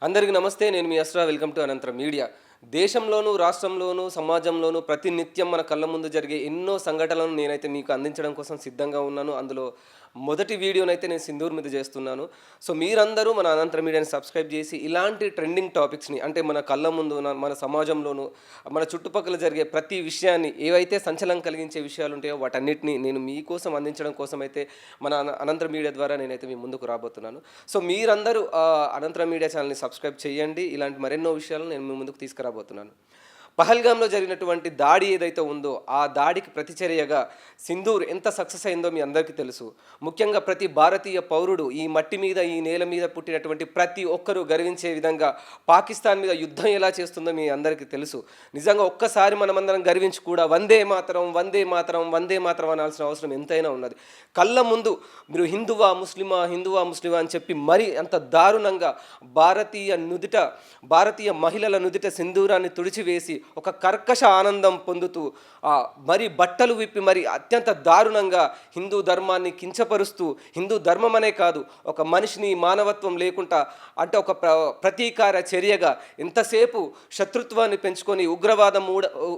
అందరికీ నమస్తే. నేను మీ అస్రా. వెల్కమ్ టు అనంతరం మీడియా. దేశంలోనూ, రాష్ట్రంలోనూ, సమాజంలోనూ ప్రతినిత్యం మన కళ్ళ ముందు జరిగే ఎన్నో సంఘటనలను నేనైతే మీకు అందించడం కోసం సిద్ధంగా ఉన్నాను. అందులో మొదటి వీడియోనైతే నేను సింధూర్ మీద చేస్తున్నాను. సో మీరందరూ మన అనంతరం మీడియాని సబ్స్క్రైబ్ చేసి ఇలాంటి ట్రెండింగ్ టాపిక్స్ని, అంటే మన కళ్ళ ముందు మన సమాజంలోనూ మన చుట్టుపక్కల జరిగే ప్రతి విషయాన్ని, ఏవైతే సంచలనం కలిగించే విషయాలు ఉంటాయో వాటన్నిటిని నేను మీకోసం అందించడం కోసం అయితే మన అనంతరం మీడియా ద్వారా నేనైతే మీ ముందుకు రాబోతున్నాను. సో మీరందరూ అనంతరం మీడియా ఛానల్ని సబ్స్క్రైబ్ చేయండి. ఇలాంటి మరెన్నో విషయాలను నేను మీ ముందుకు తీసుకురాబోతున్నాను. పహల్గామ్లో జరిగినటువంటి దాడి ఏదైతే ఉందో ఆ దాడికి ప్రతిచర్యగా సింధూర్ ఎంత సక్సెస్ అయిందో మీ అందరికీ తెలుసు. ముఖ్యంగా ప్రతి భారతీయ పౌరుడు, ఈ మట్టి మీద, ఈ నేల మీద పుట్టినటువంటి ప్రతి ఒక్కరూ గర్వించే విధంగా పాకిస్తాన్ మీద యుద్ధం ఎలా చేస్తుందో మీ అందరికీ తెలుసు. నిజంగా ఒక్కసారి మనమందరం గర్వించి కూడా వందే మాతరం, వందే మాతరం, వందే మాతరం అనాల్సిన అవసరం ఎంతైనా ఉన్నది. కళ్ళ ముందు మీరు హిందువా ముస్లిమా, హిందువా ముస్లిమా అని చెప్పి మరీ అంత దారుణంగా భారతీయ మహిళల నుదిట సింధూరాన్ని తుడిచివేసి ఒక కర్కశ ఆనందం పొందుతూ మరి బట్టలు విప్పి మరి అత్యంత దారుణంగా హిందూ ధర్మాన్ని కించపరుస్తూ, హిందూ ధర్మం అనే కాదు ఒక మనిషిని మానవత్వం లేకుండా, అంటే ఒక ప్రతీకార చర్యగా ఎంతసేపు శత్రుత్వాన్ని పెంచుకొని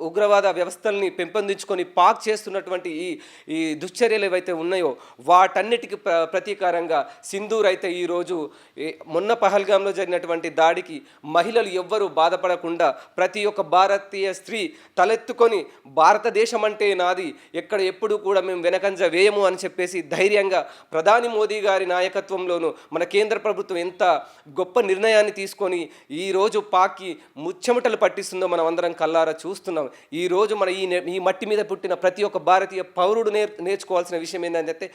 ఉగ్రవాద వ్యవస్థల్ని పెంపొందించుకొని పాక్ చేస్తున్నటువంటి ఈ దుశ్చర్యలు ఏవైతే ఉన్నాయో వాటన్నిటికీ ప్రతీకారంగా సింధూర్ అయితే ఈరోజు మొన్న పహల్గామ్లో జరిగినటువంటి దాడికి మహిళలు ఎవ్వరూ బాధపడకుండా ప్రతి ఒక్క భారతీయ స్త్రీ తలెత్తుకొని భారతదేశం అంటే నాది, ఎప్పుడు కూడా మేము వెనకంజ వేయము అని చెప్పేసి ధైర్యంగా ప్రధాని మోదీ గారి నాయకత్వంలోనూ మన కేంద్ర ప్రభుత్వం ఎంత గొప్ప నిర్ణయాన్ని తీసుకొని ఈరోజు పాక్కి ముచ్చెమటలు పట్టిస్తుందో మనం అందరం కల్లారా చూస్తున్నాం. ఈరోజు మన ఈ మట్టి మీద పుట్టిన ప్రతి ఒక్క భారతీయ పౌరుడు నేర్చుకోవాల్సిన విషయం ఏంటంటే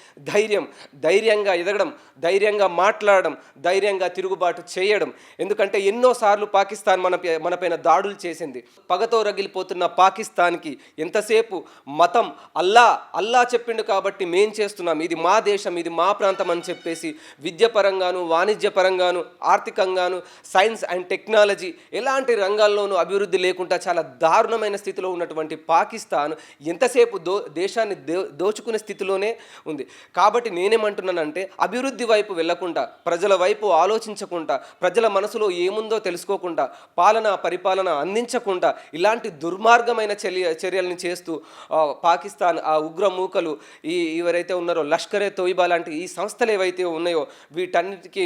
ధైర్యంగా ఎదగడం, ధైర్యంగా మాట్లాడడం, ధైర్యంగా తిరుగుబాటు చేయడం. ఎందుకంటే ఎన్నోసార్లు పాకిస్తాన్ మనపైన దాడులు చేసింది. పగతో రగిలిపోతున్న పాకిస్తాన్కి ఎంతసేపు మతం అల్లా చెప్పిండు కాబట్టి మేం చేస్తున్నాం, ఇది మా దేశం, ఇది మా ప్రాంతం అని చెప్పేసి విద్యపరంగాను, వాణిజ్యపరంగాను, ఆర్థికంగాను, సైన్స్ అండ్ టెక్నాలజీ ఎలాంటి రంగాల్లోనూ అభివృద్ధి లేకుండా చాలా దారుణమైన స్థితిలో ఉన్నటువంటి పాకిస్తాన్ ఎంతసేపు దేశాన్ని దోచుకునే స్థితిలోనే ఉంది. కాబట్టి నేనేమంటున్నానంటే అభివృద్ధి వైపు వెళ్లకుండా, ప్రజల వైపు ఆలోచించకుండా, ప్రజల మనసులో ఏముందో తెలుసుకోకుండా, పరిపాలన అందించకుండా ఇలాంటి దుర్మార్గమైన చర్యలను చేస్తూ పాకిస్తాన్ ఆ ఉగ్రమూకలు ఎవరైతే ఉన్నారో లష్కరే తోయిబా లాంటి ఈ సంస్థలు ఏవైతే ఉన్నాయో వీటన్నిటికీ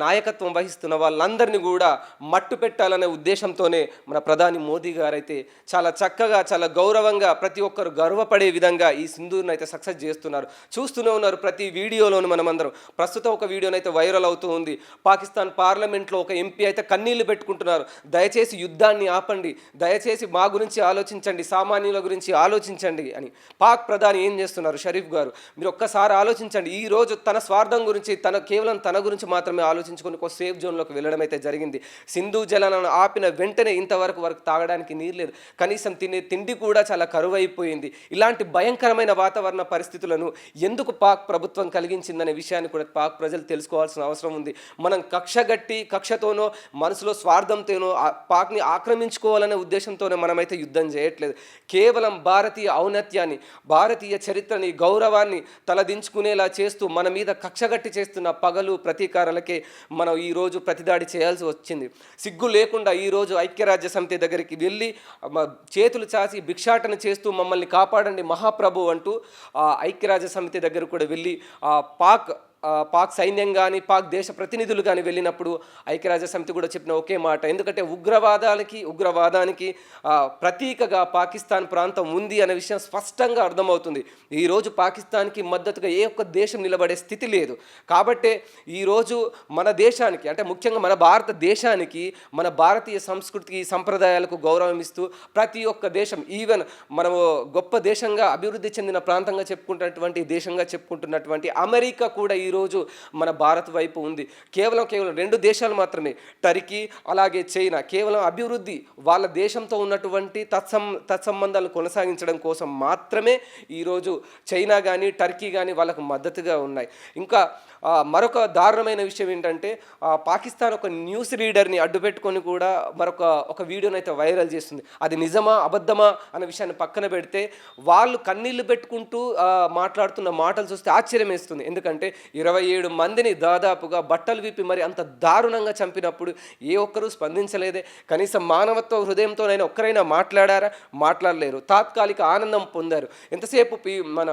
నాయకత్వం వహిస్తున్న వాళ్ళందరినీ కూడా మట్టు పెట్టాలనే ఉద్దేశంతోనే మన ప్రధాని మోదీ గారైతే చాలా చక్కగా, చాలా గౌరవంగా, ప్రతి ఒక్కరు గర్వపడే విధంగా ఈ సింధూర్ని అయితే సక్సెస్ చేస్తున్నారు. చూస్తూనే ఉన్నారు ప్రతి వీడియోలోనూ. మనమందరం ప్రస్తుతం ఒక వీడియోనైతే వైరల్ అవుతూ ఉంది. పాకిస్తాన్ పార్లమెంట్లో ఒక ఎంపీ అయితే కన్నీళ్లు పెట్టుకుంటున్నారు. దయచేసి యుద్ధాన్ని ఆపండి, దయచేసి మా గురించి ఆలోచించండి, సామాన్యుల గురించి ఆలోచించండి అని. పాక్ ప్రధాని ఏం చేస్తున్నారు షరీఫ్ గారు, మీరు ఒక్కసారి ఆలోచించండి. ఈరోజు తన స్వార్థం గురించి, కేవలం తన గురించి మాత్రమే ఆలోచించుకొని ఒక సేఫ్ జోన్లోకి వెళ్ళడం అయితే జరిగింది. సింధు జలాలను ఆపిన వెంటనే ఇంతవరకు తాగడానికి నీరు లేదు, కనీసం తినే తిండి కూడా చాలా కరువైపోయింది. ఇలాంటి భయంకరమైన వాతావరణ పరిస్థితులను ఎందుకు పాక్ ప్రభుత్వం కలిగించిందనే విషయాన్ని కూడా పాక్ ప్రజలు తెలుసుకోవాల్సిన అవసరం ఉంది. మనం కక్షతోనో మనసులో స్వార్థంతోనో పాక్ని ఆక్రమించుకోవాలనే ఉద్దేశంతోనే మనమైతే యుద్ధం చేయట్లేదు. కేవలం భారతీయ ఔన్నత్యాన్ని, భారతీయ చరిత్రని, గౌరవాన్ని తలదించుకునేలా చేస్తూ మన మీద కక్షగట్టి చేస్తున్న పగలు ప్రతీకారాలకే మనం ఈరోజు ప్రతిదాడి చేయాల్సి వచ్చింది. సిగ్గు లేకుండా ఈరోజు ఐక్యరాజ్య సమితి దగ్గరికి వెళ్ళి చేతులు చాచి భిక్షాటన చేస్తూ మమ్మల్ని కాపాడండి మహాప్రభు అంటూ ఐక్యరాజ్య సమితి దగ్గర కూడా వెళ్ళి పాక్ సైన్యం కానీ, పాక్ దేశ ప్రతినిధులు కానీ వెళ్ళినప్పుడు ఐక్యరాజ్య సమితి కూడా చెప్పిన ఒకే మాట, ఎందుకంటే ఉగ్రవాదానికి ప్రతీకగా పాకిస్తాన్ ప్రాంతం ఉంది అనే విషయం స్పష్టంగా అర్థమవుతుంది. ఈరోజు పాకిస్తాన్కి మద్దతుగా ఏ ఒక్క దేశం నిలబడే స్థితి లేదు. కాబట్టే ఈరోజు మన దేశానికి, అంటే ముఖ్యంగా మన భారతదేశానికి, మన భారతీయ సంస్కృతికి, సంప్రదాయాలకు గౌరవం ఇస్తూ ప్రతి ఒక్క దేశం, ఈవెన్ మనము గొప్ప దేశంగా, అభివృద్ధి చెందిన ప్రాంతంగా చెప్పుకుంటున్నటువంటి అమెరికా కూడా ఈరోజు మన భారత్ వైపు ఉంది. కేవలం 2 దేశాలు మాత్రమే, టర్కీ అలాగే చైనా, కేవలం అభివృద్ధి, వాళ్ళ దేశంతో ఉన్నటువంటి తత్సంబంధాలు కొనసాగించడం కోసం మాత్రమే ఈరోజు చైనా కానీ, టర్కీ కానీ వాళ్ళకు మద్దతుగా ఉన్నాయి. ఇంకా మరొక దారుణమైన విషయం ఏంటంటే పాకిస్తాన్ ఒక న్యూస్ రీడర్ని అడ్డుపెట్టుకొని కూడా ఒక వీడియోని అయితే వైరల్ చేస్తుంది. అది నిజమా అబద్ధమా అనే విషయాన్ని పక్కన పెడితే వాళ్ళు కన్నీళ్లు పెట్టుకుంటూ మాట్లాడుతున్న మాటలు చూస్తే ఆశ్చర్యం వేస్తుంది. ఎందుకంటే 27 మందిని దాదాపుగా బట్టలు విప్పి మరి అంత దారుణంగా చంపినప్పుడు ఏ ఒక్కరూ స్పందించలేదే. కనీసం మానవత్వ హృదయంతోనైనా ఒక్కరైనా మాట్లాడారా? మాట్లాడలేరు. తాత్కాలిక ఆనందం పొందారు. ఎంతసేపు మన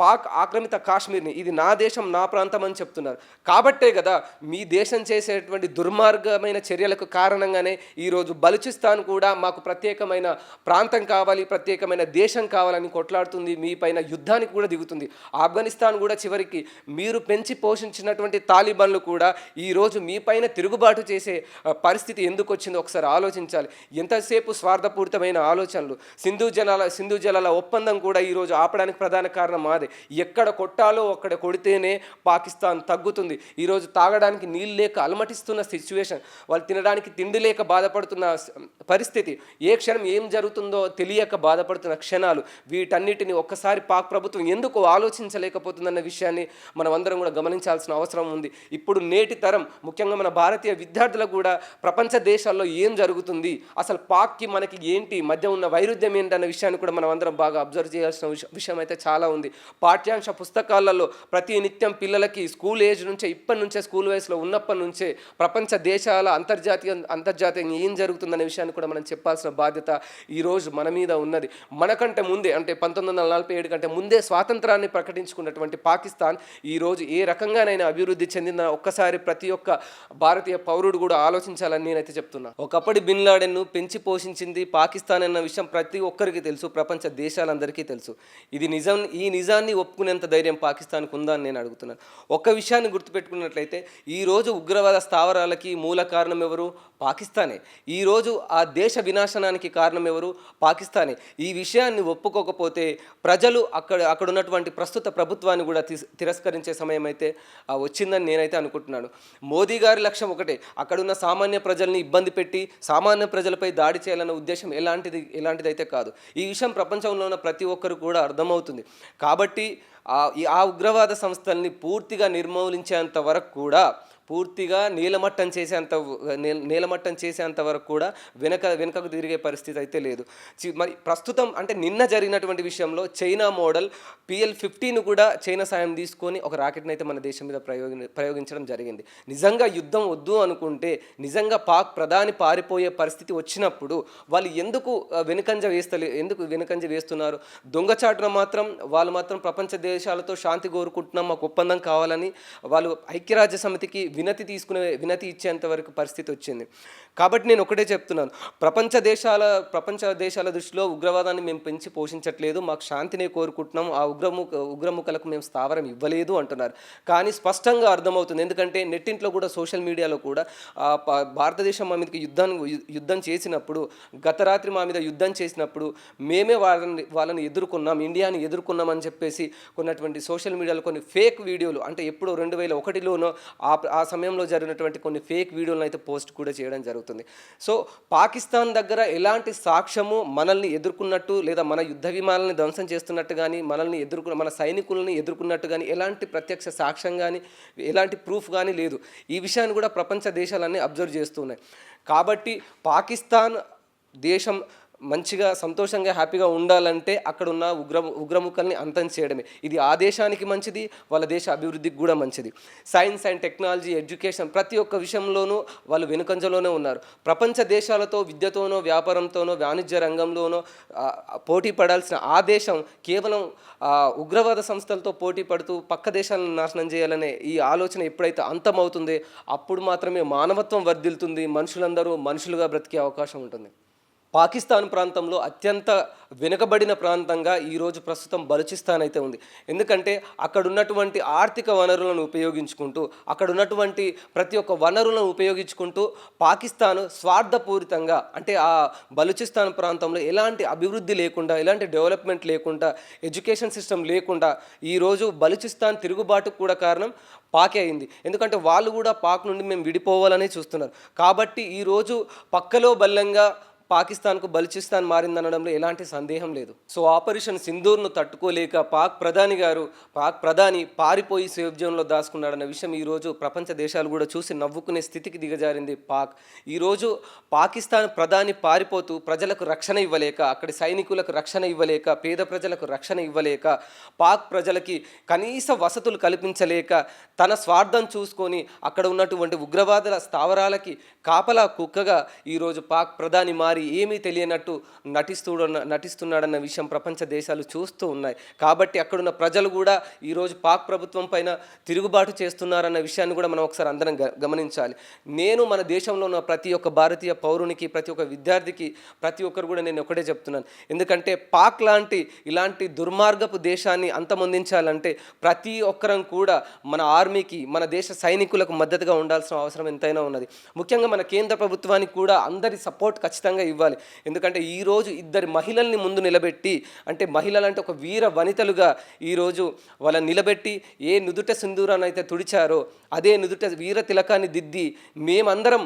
పాక్ ఆక్రమిత కాశ్మీర్ని ఇది నా దేశం, నా ప్రాంతం అని చెప్తున్నారు. కాబట్టే కదా మీ దేశం చేసేటువంటి దుర్మార్గమైన చర్యలకు కారణంగానే ఈరోజు బలూచిస్తాన్ కూడా మాకు ప్రత్యేకమైన ప్రాంతం కావాలి, ప్రత్యేకమైన దేశం కావాలని కొట్లాడుతుంది. మీ పైన యుద్ధానికి కూడా దిగుతుంది. ఆఫ్ఘనిస్తాన్ కూడా చివరికి మీరు పెంచి పోషించినటువంటి తాలిబాన్లు కూడా ఈరోజు మీ పైన తిరుగుబాటు చేసే పరిస్థితి ఎందుకు వచ్చిందో ఒకసారి ఆలోచించాలి. ఎంతసేపు స్వార్థపూరితమైన ఆలోచనలు. సింధు జలాల ఒప్పందం కూడా ఈరోజు ఆపడానికి ప్రధాన కారణం మాదే. ఎక్కడ కొట్టాలో అక్కడ కొడితేనే పాకిస్తాన్ తగ్గుతుంది. ఈరోజు తాగడానికి నీళ్ళు లేక అలమటిస్తున్న సిచ్యువేషన్, వాళ్ళు తినడానికి తిండి లేక బాధపడుతున్న పరిస్థితి, ఏ క్షణం ఏం జరుగుతుందో తెలియక బాధపడుతున్న క్షణాలు, వీటన్నిటిని ఒక్కసారి పాక్ ప్రభుత్వం ఎందుకు ఆలోచించలేకపోతుందన్న విషయాన్ని మనం అందరం కూడా గమనించాల్సిన అవసరం ఉంది. ఇప్పుడు నేటి తరం, ముఖ్యంగా మన భారతీయ విద్యార్థులకు కూడా ప్రపంచ దేశాల్లో ఏం జరుగుతుంది, అసలు పాక్కి మనకి ఏంటి మధ్య ఉన్న వైరుధ్యం ఏంటన్న విషయాన్ని కూడా మనం అందరం బాగా అబ్జర్వ్ చేయాల్సిన విషయం అయితే చాలా ఉంది. పాఠ్యాంశ పుస్తకాలలో ప్రతి నిత్యం పిల్లలకి స్కూల్ ఏజ్ నుంచే, ఇప్పటి నుంచే స్కూల్ వయసులో ఉన్నప్పటి నుంచే ప్రపంచ దేశాల అంతర్జాతీయంగా ఏం జరుగుతుందనే విషయాన్ని కూడా మనం చెప్పాల్సిన బాధ్యత ఈరోజు మన మీద ఉన్నది. మనకంటే ముందే, అంటే 1947 కంటే ముందే స్వాతంత్రాన్ని ప్రకటించుకున్నటువంటి పాకిస్తాన్ ఈరోజు ఏ రకంగానైనా అభివృద్ధి చెందిన ఒక్కసారి ప్రతి ఒక్క భారతీయ పౌరుడు కూడా ఆలోచించాలని నేనైతే చెప్తున్నా. ఒకప్పటి బిన్ లాడెన్ను పెంచి పోషించింది పాకిస్తాన్ అన్న విషయం ప్రతి ఒక్కరికి తెలుసు, ప్రపంచ దేశాలందరికీ తెలుసు. ఇది నిజం. ఈ నిజాన్ని ఒప్పుకునేంత ధైర్యం పాకిస్తాన్కు ఉందా అని నేను అడుగుతున్నాను. ఒక్క విషయాన్ని గుర్తుపెట్టుకున్నట్లయితే ఈరోజు ఉగ్రవాద స్థావరాలకి మూల కారణం ఎవరు? పాకిస్తానే. ఈరోజు ఆ దేశ వినాశనానికి కారణం ఎవరు? పాకిస్తానే. ఈ విషయాన్ని ఒప్పుకోకపోతే ప్రజలు అక్కడ ఉన్నటువంటి ప్రస్తుత ప్రభుత్వాన్ని కూడా తిరస్కరించే సమయం అయితే వచ్చిందని నేనైతే అనుకుంటున్నాను. మోదీ గారి లక్ష్యం ఒకటే, అక్కడున్న సామాన్య ప్రజల్ని ఇబ్బంది పెట్టి సామాన్య ప్రజలపై దాడి చేయాలన్న ఉద్దేశం ఎలాంటిదైతే కాదు. ఈ విషయం ప్రపంచంలో ఉన్న ప్రతి ఒక్కరు కూడా అర్థమవుతుంది. కాబట్టి ఆ ఉగ్రవాద సంస్థల్ని పూర్తిగా నిర్మూలించేంత వరకు కూడా, పూర్తిగా నీలమట్టం చేసేంత వరకు కూడా వెనకకు తిరిగే పరిస్థితి అయితే లేదు. మరి ప్రస్తుతం అంటే నిన్న జరిగినటువంటి విషయంలో చైనా మోడల్ PL-50ను కూడా చైనా సాయం తీసుకొని ఒక రాకెట్ని అయితే మన దేశం మీద ప్రయోగించడం జరిగింది. నిజంగా యుద్ధం వద్దు అనుకుంటే, నిజంగా పాక్ ప్రధాని పారిపోయే పరిస్థితి వచ్చినప్పుడు వాళ్ళు ఎందుకు వెనుకంజ వేస్తున్నారు? దొంగచాటున వాళ్ళు మాత్రం ప్రపంచ దేశాలతో శాంతి కోరుకుంటున్నాం, మాకు ఒప్పందం కావాలని వాళ్ళు ఐక్యరాజ్య సమితికి వినతి ఇచ్చేంత వరకు పరిస్థితి వచ్చింది. కాబట్టి నేను ఒకటే చెప్తున్నాను, ప్రపంచ దేశాల దృష్టిలో ఉగ్రవాదాన్ని మేము పెంచి పోషించట్లేదు, మాకు శాంతినే కోరుకుంటున్నాం, ఆ ఉగ్రముఖలకు మేము స్థావరం ఇవ్వలేదు అంటున్నారు. కానీ స్పష్టంగా అర్థమవుతుంది. ఎందుకంటే నెట్టింట్లో కూడా, సోషల్ మీడియాలో కూడా భారతదేశం మా మీదకి యుద్ధం చేసినప్పుడు, గత రాత్రి మా మీద యుద్ధం చేసినప్పుడు మేమే వాళ్ళని ఎదుర్కొన్నాం, ఇండియాని ఎదుర్కొన్నామని చెప్పేసి కొన్నటువంటి సోషల్ మీడియాలో కొన్ని ఫేక్ వీడియోలు, అంటే ఎప్పుడో 2001లోనో ఆ సమయంలో జరిగినటువంటి కొన్ని ఫేక్ వీడియోలను అయితే పోస్ట్ కూడా చేయడం జరుగుతుంది. సో పాకిస్తాన్ దగ్గర ఎలాంటి సాక్ష్యము మనల్ని ఎదుర్కొన్నట్టు, లేదా మన యుద్ధ విమానాలను ధ్వంసం చేస్తున్నట్టు కానీ, మన సైనికులని ఎదుర్కొన్నట్టు కానీ ఎలాంటి ప్రత్యక్ష సాక్ష్యం కానీ, ఎలాంటి ప్రూఫ్ కానీ లేదు. ఈ విషయాన్ని కూడా ప్రపంచ దేశాలన్నీ అబ్జర్వ్ చేస్తున్నాయి. కాబట్టి పాకిస్తాన్ దేశం మంచిగా, సంతోషంగా, హ్యాపీగా ఉండాలంటే అక్కడున్న ఉగ్రముఖల్ని అంతం చేయడమే. ఇది ఆ దేశానికి మంచిది, వాళ్ళ దేశ అభివృద్ధికి కూడా మంచిది. సైన్స్ అండ్ టెక్నాలజీ, ఎడ్యుకేషన్ ప్రతి ఒక్క విషయంలోనూ వాళ్ళు వెనుకంజలోనే ఉన్నారు. ప్రపంచ దేశాలతో విద్యతోనో, వ్యాపారంతోనో, వాణిజ్య రంగంలోనో పోటీ పడాల్సిన ఆ దేశం కేవలం ఉగ్రవాద సంస్థలతో పోటీ పడుతూ పక్క దేశాలను నాశనం చేయాలనే ఈ ఆలోచన ఎప్పుడైతే అంతమవుతుందో అప్పుడు మాత్రమే మానవత్వం వర్ధిల్లుతుంది, మనుషులందరూ మనుషులుగా బ్రతికే అవకాశం ఉంటుంది. పాకిస్తాన్ ప్రాంతంలో అత్యంత వెనుకబడిన ప్రాంతంగా ఈరోజు ప్రస్తుతం బలూచిస్తాన్ అయితే ఉంది. ఎందుకంటే అక్కడ ఉన్నటువంటి ఆర్థిక వనరులను ఉపయోగించుకుంటూ, అక్కడ ఉన్నటువంటి ప్రతి ఒక్క వనరులను ఉపయోగించుకుంటూ పాకిస్తాన్ స్వార్థపూరితంగా, అంటే ఆ బలూచిస్తాన్ ప్రాంతంలో ఎలాంటి అభివృద్ధి లేకుండా, ఎలాంటి డెవలప్మెంట్ లేకుండా, ఎడ్యుకేషన్ సిస్టమ్ లేకుండా ఈరోజు బలూచిస్తాన్ తిరుగుబాటుకు కూడా కారణం పాకే అయింది. ఎందుకంటే వాళ్ళు కూడా పాక్ నుండి మేము విడిపోవాలని చూస్తున్నారు. కాబట్టి ఈరోజు పక్కలో బల్లంగా పాకిస్తాన్కు బలూచిస్తాన్ మారిందనడంలో ఎలాంటి సందేహం లేదు. సో ఆపరేషన్ సింధూర్ను తట్టుకోలేక పాక్ ప్రధాని పారిపోయి సేఫ్ జోన్లో దాచుకున్నాడన్న విషయం ఈరోజు ప్రపంచ దేశాలు కూడా చూసి నవ్వుకునే స్థితికి దిగజారింది పాక్. ఈరోజు పాకిస్తాన్ ప్రధాని పారిపోతూ ప్రజలకు రక్షణ ఇవ్వలేక, అక్కడి సైనికులకు రక్షణ ఇవ్వలేక, పేద ప్రజలకు రక్షణ ఇవ్వలేక, పాక్ ప్రజలకి కనీస వసతులు కల్పించలేక, తన స్వార్థం చూసుకొని అక్కడ ఉన్నటువంటి ఉగ్రవాదుల స్థావరాలకి కాపలా కుక్కగా ఈరోజు పాక్ ప్రధాని మారి ఏమీ తెలియనట్టు నటిస్తున్నాడన్న విషయం ప్రపంచ దేశాలు చూస్తూ ఉన్నాయి. కాబట్టి అక్కడున్న ప్రజలు కూడా ఈరోజు పాక్ ప్రభుత్వం పైన తిరుగుబాటు చేస్తున్నారన్న విషయాన్ని కూడా మనం ఒకసారి అందరం గమనించాలి. నేను మన దేశంలో ఉన్న ప్రతి ఒక్క భారతీయ పౌరునికి, ప్రతి ఒక్క విద్యార్థికి, ప్రతి ఒక్కరు కూడా నేను ఒకటే చెప్తున్నాను. ఎందుకంటే పాక్ ఇలాంటి దుర్మార్గపు దేశాన్ని అంతమొందించాలంటే ప్రతి ఒక్కరం కూడా మన ఆర్మీకి, మన దేశ సైనికులకు మద్దతుగా ఉండాల్సిన అవసరం ఎంతైనా ఉన్నది. ముఖ్యంగా మన కేంద్ర ప్రభుత్వానికి కూడా అందరి సపోర్ట్ ఖచ్చితంగా ఇవ్వాలి. ఎందుకంటే ఈరోజు ఇద్దరు మహిళల్ని ముందు నిలబెట్టి, అంటే మహిళలంటే ఒక వీర వనితలుగా ఈరోజు వాళ్ళని నిలబెట్టి ఏ నుదుట సింధూరాన్ని అయితే తుడిచారో అదే నుదుట వీర తిలకాన్ని దిద్ది మేమందరం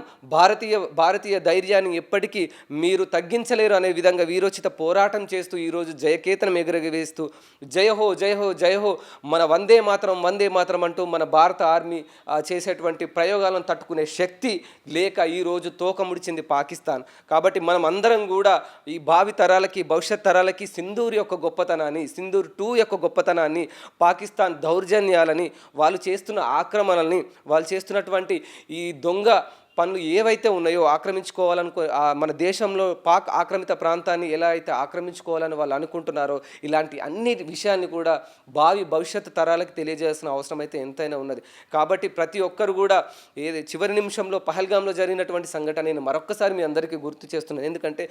భారతీయ ధైర్యాన్ని ఎప్పటికీ మీరు తగ్గించలేరు అనే విధంగా వీరోచిత పోరాటం చేస్తూ ఈరోజు జయకేతనం ఎగురవేస్తూ జయ హో జయ హో జయ హో మన వందే మాతరం అంటూ మన భారత ఆర్మీ చేసేటువంటి ప్రయోగాలను తట్టుకునే శక్తి లేక ఈరోజు తోక ముడిచింది పాకిస్తాన్. కాబట్టి మనం అందరం కూడా ఈ భావి తరాలకి, భవిష్యత్ తరాలకి సింధూర్ యొక్క గొప్పతనాన్ని, సింధూర్ 2 యొక్క గొప్పతనాన్ని, పాకిస్తాన్ దౌర్జన్యాలని, వాళ్ళు చేస్తున్న ఆక్రమణల్ని, వాళ్ళు చేస్తున్నటువంటి ఈ దొంగ పనులు ఏవైతే ఉన్నాయో మన దేశంలో పాక్ ఆక్రమిత ప్రాంతాన్ని ఎలా అయితే ఆక్రమించుకోవాలని వాళ్ళు అనుకుంటున్నారో ఇలాంటి అన్ని విషయాన్ని కూడా భవిష్యత్తు తరాలకు తెలియజేయాల్సిన అవసరం అయితే ఎంతైనా ఉన్నది. కాబట్టి ప్రతి ఒక్కరు కూడా చివరి నిమిషంలో పహల్గామ్లో జరిగినటువంటి సంఘటన నేను మరొక్కసారి మీ అందరికీ గుర్తు చేస్తున్నాను. ఎందుకంటే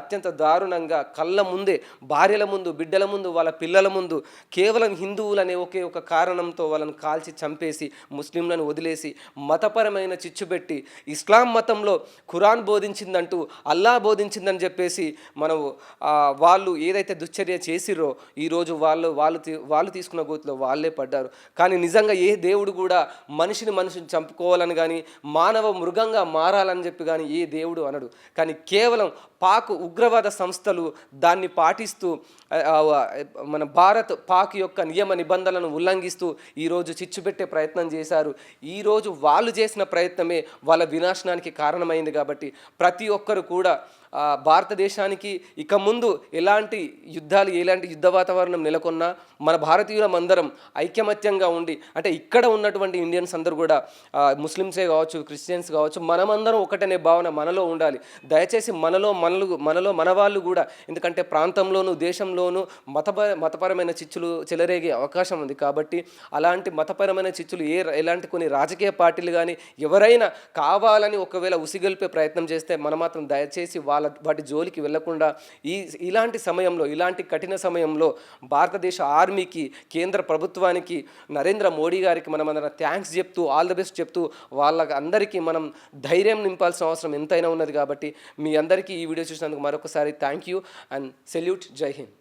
అత్యంత దారుణంగా కళ్ళ ముందే, భార్యల ముందు, బిడ్డల ముందు, వాళ్ళ పిల్లల ముందు కేవలం హిందువులు అనే ఒకే ఒక కారణంతో వాళ్ళని కాల్చి చంపేసి ముస్లింలను వదిలేసి మతపరమైన చిచ్చు పెట్టి ఇస్లాం మతంలో ఖురాన్ బోధించిందంటూ, అల్లా బోధించిందని చెప్పేసి వాళ్ళు ఏదైతే దుశ్చర్య చేసిరో ఈరోజు వాళ్ళు తీసుకున్న గోతిలో వాళ్ళే పడ్డారు. కానీ నిజంగా ఏ దేవుడు కూడా మనిషిని చంపుకోవాలని కానీ, మానవ మృగంగా మారాలని చెప్పి కానీ ఏ దేవుడు అనడు. కానీ కేవలం పాక్ ఉగ్రవాద సంస్థలు దాన్ని పాటిస్తూ మన పాక్ యొక్క నియమ నిబంధనలను ఉల్లంఘిస్తూ ఈరోజు చిచ్చుపెట్టే ప్రయత్నం చేశారు. ఈరోజు వాళ్ళు చేసిన ప్రయత్నమే వాళ్ళ వినాశనానికి కారణమైంది. కాబట్టి ప్రతి ఒక్కరు కూడా భారతదేశానికి ఇక ముందు ఎలాంటి యుద్ధ వాతావరణం నెలకొన్నా మన భారతీయులమందరం ఐకమత్యంగా ఉండి, అంటే ఇక్కడ ఉన్నటువంటి ఇండియన్స్ అందరూ కూడా ముస్లిమ్సే కావచ్చు, క్రిస్టియన్స్ కావచ్చు, మనమందరం ఒకటనే భావన మనలో ఉండాలి. దయచేసి మనలో మన వాళ్ళు కూడా, ఎందుకంటే ప్రాంతంలోనూ దేశంలోనూ మతపరమైన చిచ్చులు చెలరేగే అవకాశం ఉంది. కాబట్టి అలాంటి మతపరమైన చిచ్చులు ఎలాంటి కొన్ని రాజకీయ పార్టీలు కానీ ఎవరైనా కావాలని ఒకవేళ ఉసిగొల్పే ప్రయత్నం చేస్తే మనం మాత్రం దయచేసి వాటి జోలికి వెళ్లకుండా ఇలాంటి కఠిన సమయంలో భారతదేశ ఆర్మీకి, కేంద్ర ప్రభుత్వానికి, నరేంద్ర మోడీ గారికి మనమందరం థ్యాంక్స్ చెప్తూ, ఆల్ ది బెస్ట్ చెప్తూ వాళ్ళకి అందరికీ మనం ధైర్యం నింపాల్సిన అవసరం ఎంతైనా ఉన్నది. కాబట్టి మీ అందరికీ ఈ వీడియో చూసినందుకు మరొకసారి థ్యాంక్ యూ అండ్ సెల్యూట్. జై హింద్.